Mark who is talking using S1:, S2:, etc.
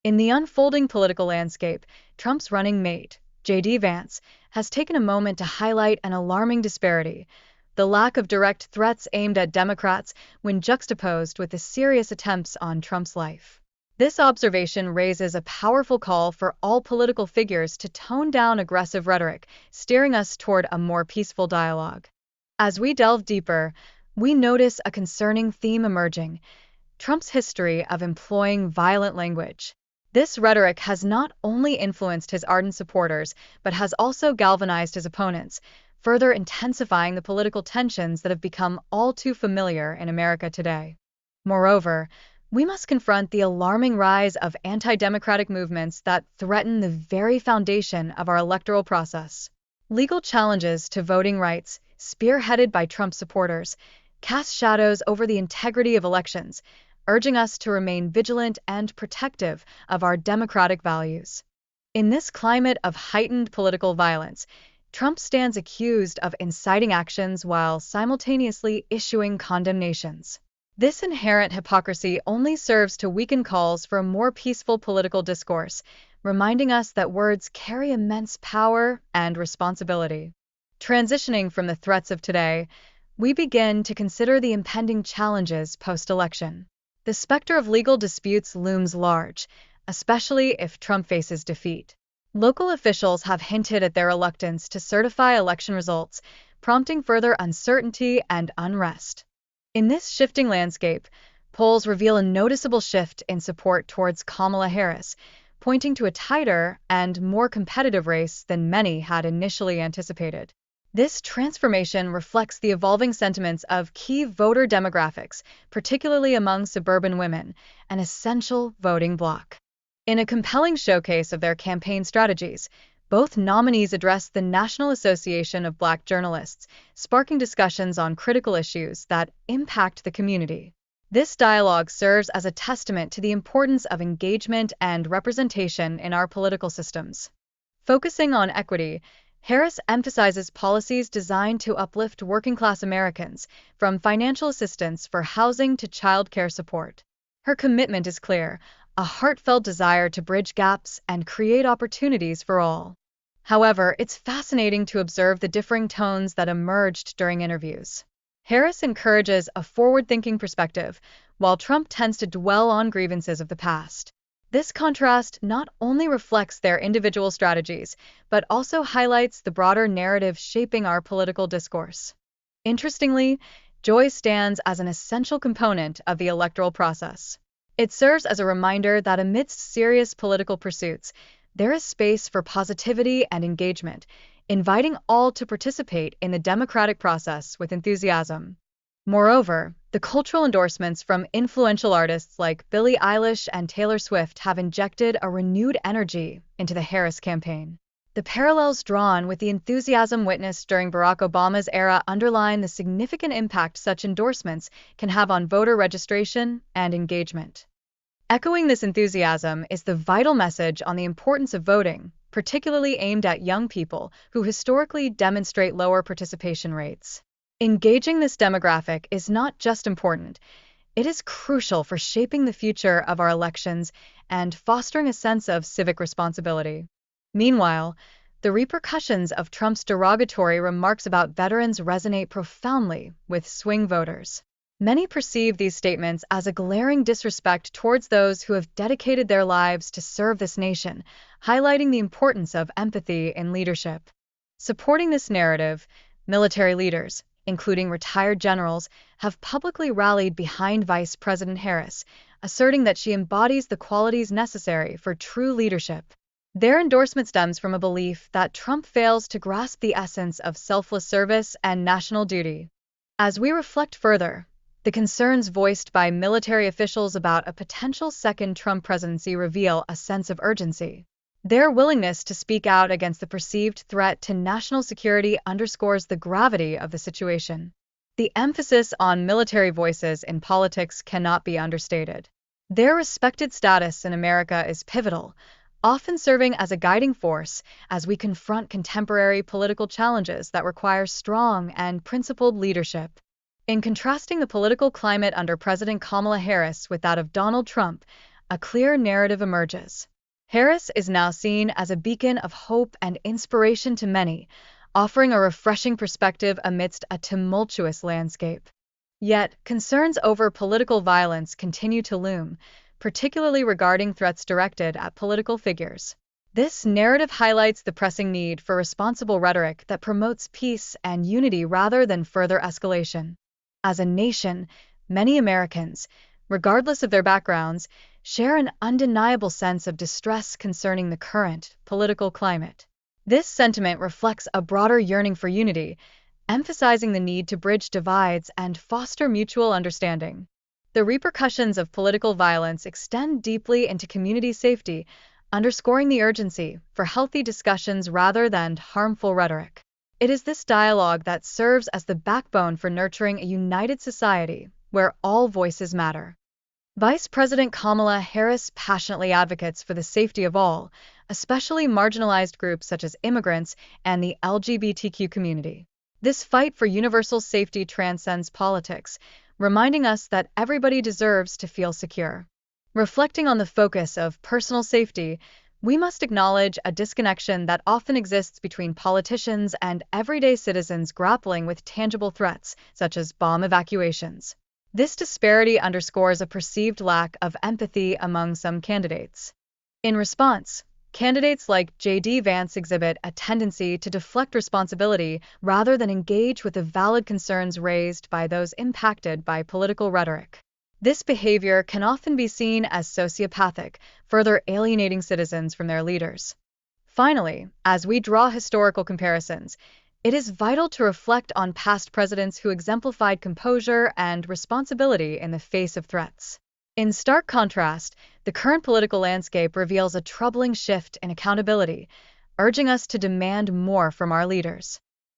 S1: In the unfolding political landscape, Trump's running mate, J.D. Vance, has taken a moment to highlight an alarming disparity: the lack of direct threats aimed at Democrats when juxtaposed with the serious attempts on Trump's life. This observation raises a powerful call for all political figures to tone down aggressive rhetoric, steering us toward a more peaceful dialogue. As we delve deeper, we notice a concerning theme emerging: Trump's history of employing violent language. This rhetoric has not only influenced his ardent supporters, but has also galvanized his opponents, further intensifying the political tensions that have become all too familiar in America today. Moreover, we must confront the alarming rise of anti-democratic movements that threaten the very foundation of our electoral process. Legal challenges to voting rights, spearheaded by Trump supporters, cast shadows over the integrity of elections, urging us to remain vigilant and protective of our democratic values. In this climate of heightened political violence, Trump stands accused of inciting actions while simultaneously issuing condemnations. This inherent hypocrisy only serves to weaken calls for a more peaceful political discourse, reminding us that words carry immense power and responsibility. Transitioning from the threats of today, we begin to consider the impending challenges post-election. The specter of legal disputes looms large, especially if Trump faces defeat. Local officials have hinted at their reluctance to certify election results, prompting further uncertainty and unrest. In this shifting landscape, polls reveal a noticeable shift in support towards Kamala Harris, pointing to a tighter and more competitive race than many had initially anticipated. This transformation reflects the evolving sentiments of key voter demographics, particularly among suburban women, an essential voting bloc. In a compelling showcase of their campaign strategies, both nominees addressed the National Association of Black Journalists, sparking discussions on critical issues that impact the community. This dialogue serves as a testament to the importance of engagement and representation in our political systems. Focusing on equity, Harris emphasizes policies designed to uplift working-class Americans, from financial assistance for housing to child care support. Her commitment is clear: a heartfelt desire to bridge gaps and create opportunities for all. However, it's fascinating to observe the differing tones that emerged during interviews. Harris encourages a forward-thinking perspective, while Trump tends to dwell on grievances of the past. This contrast not only reflects their individual strategies, but also highlights the broader narrative shaping our political discourse. Interestingly, joy stands as an essential component of the electoral process. It serves as a reminder that amidst serious political pursuits, there is space for positivity and engagement, inviting all to participate in the democratic process with enthusiasm. Moreover, the cultural endorsements from influential artists like Billie Eilish and Taylor Swift have injected a renewed energy into the Harris campaign. The parallels drawn with the enthusiasm witnessed during Barack Obama's era underline the significant impact such endorsements can have on voter registration and engagement. Echoing this enthusiasm is the vital message on the importance of voting, particularly aimed at young people who historically demonstrate lower participation rates. Engaging this demographic is not just important, it is crucial for shaping the future of our elections and fostering a sense of civic responsibility. Meanwhile, the repercussions of Trump's derogatory remarks about veterans resonate profoundly with swing voters. Many perceive these statements as a glaring disrespect towards those who have dedicated their lives to serve this nation, highlighting the importance of empathy in leadership. Supporting this narrative, military leaders, including retired generals, have publicly rallied behind Vice President Harris, asserting that she embodies the qualities necessary for true leadership. Their endorsement stems from a belief that Trump fails to grasp the essence of selfless service and national duty. As we reflect further, the concerns voiced by military officials about a potential second Trump presidency reveal a sense of urgency. Their willingness to speak out against the perceived threat to national security underscores the gravity of the situation. The emphasis on military voices in politics cannot be understated. Their respected status in America is pivotal, often serving as a guiding force as we confront contemporary political challenges that require strong and principled leadership. In contrasting the political climate under President Kamala Harris with that of Donald Trump, a clear narrative emerges. Harris is now seen as a beacon of hope and inspiration to many, offering a refreshing perspective amidst a tumultuous landscape. Yet, concerns over political violence continue to loom, particularly regarding threats directed at political figures. This narrative highlights the pressing need for responsible rhetoric that promotes peace and unity rather than further escalation. As a nation, many Americans, regardless of their backgrounds, share an undeniable sense of distress concerning the current political climate. This sentiment reflects a broader yearning for unity, emphasizing the need to bridge divides and foster mutual understanding. The repercussions of political violence extend deeply into community safety, underscoring the urgency for healthy discussions rather than harmful rhetoric. It is this dialogue that serves as the backbone for nurturing a united society where all voices matter. Vice President Kamala Harris passionately advocates for the safety of all, especially marginalized groups such as immigrants and the LGBTQ community. This fight for universal safety transcends politics, reminding us that everybody deserves to feel secure. Reflecting on the focus of personal safety, we must acknowledge a disconnection that often exists between politicians and everyday citizens grappling with tangible threats, such as bomb evacuations. This disparity underscores a perceived lack of empathy among some candidates. In response, candidates like J.D. Vance exhibit a tendency to deflect responsibility rather than engage with the valid concerns raised by those impacted by political rhetoric. This behavior can often be seen as sociopathic, further alienating citizens from their leaders. Finally, as we draw historical comparisons, it is vital to reflect on past presidents who exemplified composure and responsibility in the face of threats. In stark contrast, the current political landscape reveals a troubling shift in accountability, urging us to demand more from our leaders.